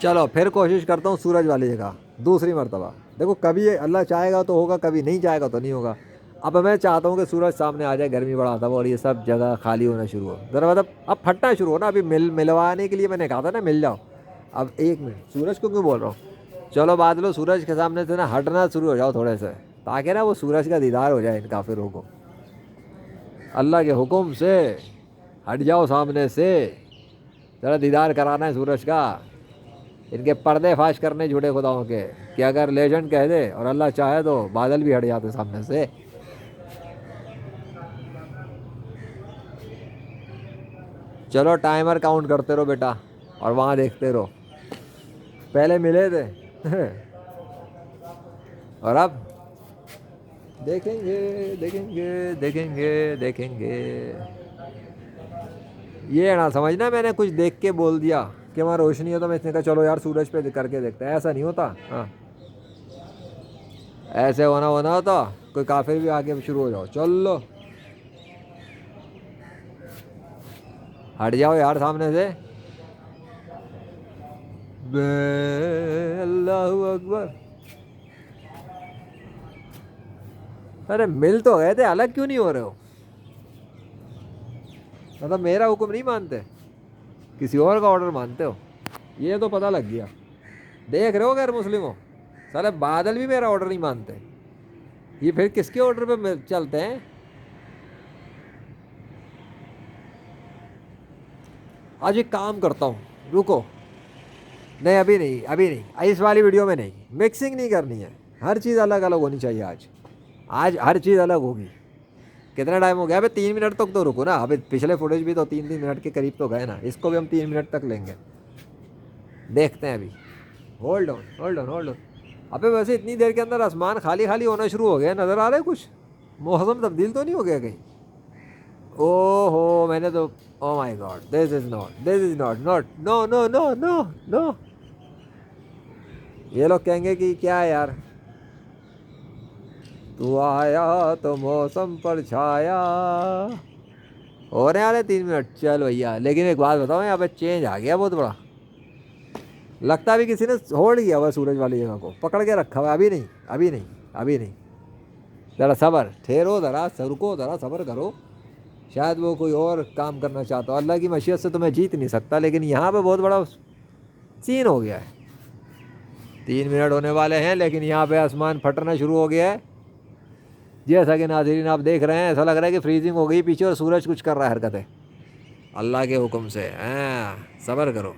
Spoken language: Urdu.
چلو پھر کوشش کرتا ہوں سورج والی جگہ دوسری مرتبہ. دیکھو کبھی اللہ چاہے گا تو ہوگا, کبھی نہیں چاہے گا تو نہیں ہوگا. اب میں چاہتا ہوں کہ سورج سامنے آ جائے, گرمی بڑھاتا ہوا اور یہ سب جگہ خالی ہونا شروع ہو ذرا, مطلب اب پھٹنا شروع ہو نا. ابھی ملوانے کے لیے میں نے کہا تھا نا مل جاؤ. اب ایک منٹ, سورج کو کیوں بول رہا ہوں, چلو بادلو سورج کے سامنے سے نا ہٹنا شروع ہو جاؤ تھوڑے سے, تاکہ نا وہ سورج کا دیدار ہو جائے ان کافروں کو. اللہ کے حکم سے ہٹ جاؤ سامنے سے, ذرا دیدار کرانا ہے سورج کا. ان کے پردے فاش کرنے جھوٹے خداؤں کے, کہ اگر لیجنڈ کہہ دے اور اللہ چاہے تو بادل بھی ہٹ جاتے سامنے سے. چلو ٹائمر کاؤنٹ کرتے رہو بیٹا اور وہاں دیکھتے رہو. پہلے ملے تھے اور اب دیکھیں گے دیکھیں گے دیکھیں گے دیکھیں گے. یہ نہ سمجھنا میں نے کچھ دیکھ کے بول دیا کہ وہاں روشنی ہے تو میں اس نے کہا چلو یار سورج پہ کر کے دیکھتے ہیں, ایسا نہیں ہوتا. ہاں ایسے ہونا ہوتا کوئی کافر بھی آگے شروع ہو جاؤ, چلو ہٹ جاؤ یار سامنے سے. اللہ اکبر. ارے مل تو گئے تھے, الگ کیوں نہیں ہو رہے ہو؟ مطلب میرا حکم نہیں مانتے, کسی اور کا آرڈر مانتے ہو, یہ تو پتہ لگ گیا. دیکھ رہے ہو غیر مسلم ہو, سارے بادل بھی میرا آرڈر نہیں مانتے, یہ پھر کس کے آرڈر پہ چلتے ہیں؟ آج ایک کام کرتا ہوں, رکو, نہیں ابھی نہیں ابھی نہیں, اس والی ویڈیو میں نہیں, مکسنگ نہیں کرنی ہے, ہر چیز الگ الگ ہونی چاہیے. آج ہر چیز الگ ہوگی. کتنا ٹائم ہو گیا؟ ابھی 3 منٹ تک تو رکو نا, ابھی پچھلے فوٹیج بھی تو 3 منٹ کے قریب تو گئے نا, اس کو بھی ہم 3 منٹ تک لیں گے. دیکھتے ہیں ابھی, hold on hold on hold on. ابھی ویسے اتنی دیر کے اندر آسمان خالی خالی ہونا شروع ہو گیا, نظر آ رہا ہے کچھ؟ موسم تبدیل تو نہیں ہو گیا کہیں؟ او ہو میں نے تو, او مائی God, this is not know نو نو نو نو. یہ لوگ کہیں گے کہ کیا ہے یار, تو آیا تو موسم پر چھایا. ہو رہے والے 3 منٹ, چلو بھیا. لیکن ایک بات بتاؤ, یہاں پہ چینج آ گیا بہت بڑا. لگتا بھی کسی نے ہولڈ کیا ہوا سورج والی جگہ کو, پکڑ کے رکھا ہوا. ابھی نہیں ابھی نہیں ابھی نہیں, ذرا صبر, ٹھہرو ذرا, رکو ذرا, صبر کرو. شاید وہ کوئی اور کام کرنا چاہتا ہو. اللہ کی مشیت سے تو میں جیت نہیں سکتا, لیکن یہاں پہ بہت بڑا سین ہو گیا ہے. 3 منٹ ہونے والے ہیں لیکن یہاں پہ آسمان پھٹنا شروع ہو گیا ہے. جیسا کہ ناظرین آپ دیکھ رہے ہیں, ایسا لگ رہا ہے کہ فریزنگ ہو گئی پیچھے اور سورج کچھ کر رہا ہے حرکتیں اللہ کے حکم سے. صبر کرو.